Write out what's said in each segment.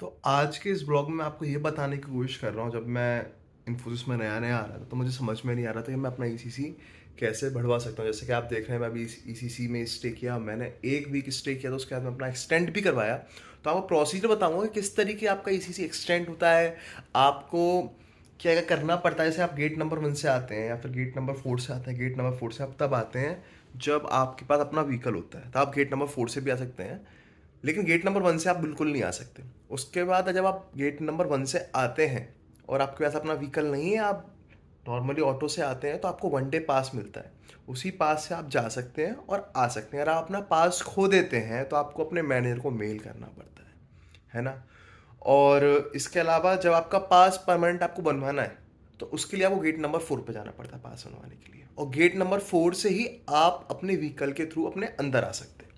तो आज के इस ब्लॉग में मैं आपको ये बताने की कोशिश कर रहा हूँ, जब मैं इन्फोसिस में नया-नया आ रहा था, तो मुझे समझ में नहीं आ रहा था कि मैं अपना ईसीसी कैसे बढ़वा सकता हूँ। जैसे कि आप देख रहे हैं, मैं अभी इस ईसीसी में स्टे किया, मैंने 1 वीक स्टे किया, तो उसके बाद मैं अपना एक्सटेंड भी करवाया। तो आपको प्रोसीजर बताऊँगा कि किस तरीके आपका ईसीसी एक्सटेंड होता है, आपको क्या-क्या करना पड़ता है। जैसे आप गेट नंबर 1 से आते हैं या फिर गेट नंबर 4 से आते हैं। गेट नंबर 4 से आप तब आते हैं, जब आपके पास अपना व्हीकल होता है, तो आप गेट नंबर 4 से भी आ सकते हैं। लेकिन गेट नंबर 1 से आप बिल्कुल नहीं आ सकते। उसके बाद जब आप गेट नंबर 1 से आते हैं और आपके पास अपना व्हीकल नहीं है, आप नॉर्मली ऑटो से आते हैं, तो आपको वन डे पास मिलता है। उसी पास से आप जा सकते हैं और आ सकते हैं। अगर आप अपना पास खो देते हैं तो आपको अपने मैनेजर को मेल करना पड़ता है ना। और इसके अलावा जब आपका पास परमानेंट आपको बनवाना है, तो उसके लिए आपको गेट नंबर 4 पे जाना पड़ता है पास बनवाने के लिए, और गेट नंबर 4 से ही आप अपने व्हीकल के थ्रू अपने अंदर आ सकते हैं।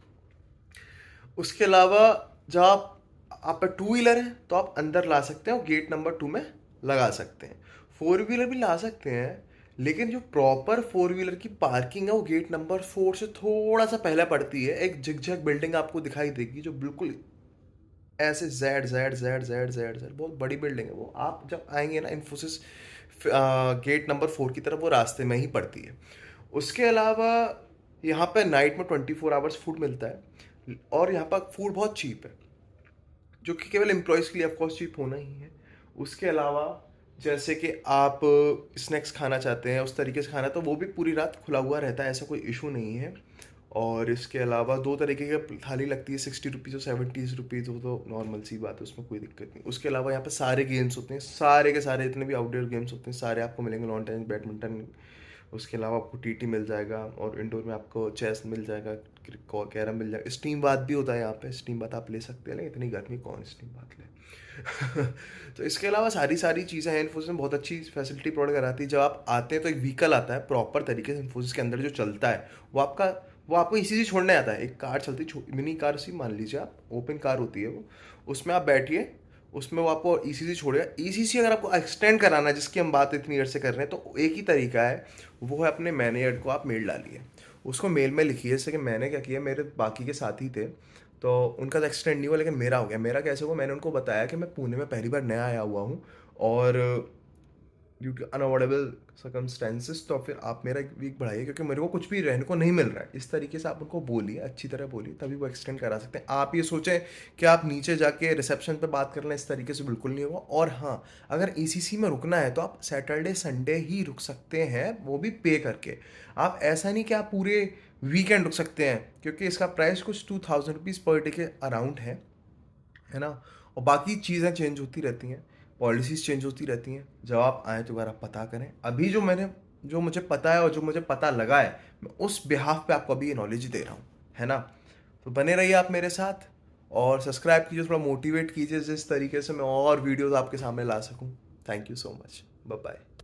उसके अलावा जब आप पे टू व्हीलर है तो आप अंदर ला सकते हैं और गेट नंबर 2 में लगा सकते हैं। फोर व्हीलर भी ला सकते हैं, लेकिन जो प्रॉपर फोर व्हीलर की पार्किंग है वो गेट नंबर 4 से थोड़ा सा पहले पड़ती है। एक झिकझक बिल्डिंग आपको दिखाई देगी, जो बिल्कुल ऐसे Z Z Z Z Z Z बहुत बड़ी बिल्डिंग है वो। आप जब आएंगे ना इन्फोसिस गेट नंबर 4 की तरफ, वो रास्ते में ही पड़ती है। उसके अलावा यहाँ पे नाइट में 24 आवर्स फूड मिलता है, और यहाँ पर फूड बहुत चीप है, जो कि केवल एम्प्लॉयज़ के लिए ऑफकोर्स चीप होना ही है। उसके अलावा जैसे कि आप स्नैक्स खाना चाहते हैं, उस तरीके से खाना, तो वो भी पूरी रात खुला हुआ रहता है, ऐसा कोई इशू नहीं है। और इसके अलावा दो तरीके की थाली लगती है, 60 रुपीज़ और 70 रुपीज़। वो तो नॉर्मल सी बात है, उसमें कोई दिक्कत नहीं। उसके अलावा यहाँ पे सारे गेम्स होते हैं, सारे के सारे जितने भी आउटडोर गेम्स होते हैं सारे आपको मिलेंगे। लॉन टेनिस, बैडमिंटन, उसके अलावा आपको टीटी मिल जाएगा, और इंडोर में आपको चेस मिल जाएगा, कैरम मिल जाएगा। स्टीम बाथ भी होता है यहाँ पे, स्टीम बाथ आप ले सकते हैं, लेकिन इतनी गर्मी कौन स्टीम बाथ ले। तो इसके अलावा सारी सारी चीज़ें हैं। इन्फोसिस में बहुत अच्छी फैसिलिटी प्रोवाइड कराती है। जब आप आते हैं तो एक व्हीकल आता है प्रॉपर तरीके से इन्फोसिस के अंदर जो चलता है, वो आपको इसी से छोड़ने आता है। एक कार चलती है, मिनी कार सी मान लीजिए आप, ओपन कार होती है वो। उसमें आप बैठिए, उसमें वो आपको ईसीसी छोड़ेगा। ईसीसी अगर आपको एक्सटेंड कराना है, जिसकी हम बात इतनी देर से कर रहे हैं, तो एक ही तरीका है, वो है अपने मैनेजर को आप मेल डालिए। उसको मेल में लिखिए, जैसे कि मैंने क्या किया, मेरे बाकी के साथी थे, तो उनका तो एक्सटेंड नहीं हुआ, लेकिन मेरा हो गया। मेरा कैसे हुआ, मैंने उनको बताया कि मैं पुणे में पहली बार नया आया हुआ हूँ, और ड्यू टू अनअवॉइडेबल सर्कमस्टेंसेस, तो फिर आप मेरा एक वीक बढ़ाइए, क्योंकि मेरे को कुछ भी रहने को नहीं मिल रहा है। इस तरीके से आप उनको बोलिए, अच्छी तरह बोलिए, तभी वो एक्सटेंड करा सकते हैं। आप ये सोचें कि आप नीचे जाके रिसेप्शन पे बात कर लें, इस तरीके से बिल्कुल नहीं होगा। और हाँ, अगर ईसीसी में रुकना है तो आप सैटरडे संडे ही रुक सकते हैं, वो भी पे करके। आप ऐसा नहीं कि आप पूरे वीकेंड रुक सकते हैं, क्योंकि इसका प्राइस कुछ 2000 रुपीज़ पर डे के अराउंड है ना। और बाकी चीज़ें चेंज होती रहती हैं, पॉलिसीज़ चेंज होती रहती हैं। जब आप आएँ तो एक आप पता करें। अभी जो मुझे पता है और जो मुझे पता लगा है, मैं उस बिहाफ पे आपको अभी ये नॉलेज दे रहा हूँ, है ना। तो बने रहिए आप मेरे साथ, और सब्सक्राइब कीजिए, थोड़ा मोटिवेट कीजिए, जिस तरीके से मैं और वीडियोज़ आपके सामने ला सकूँ। Thank you so much. Bye bye.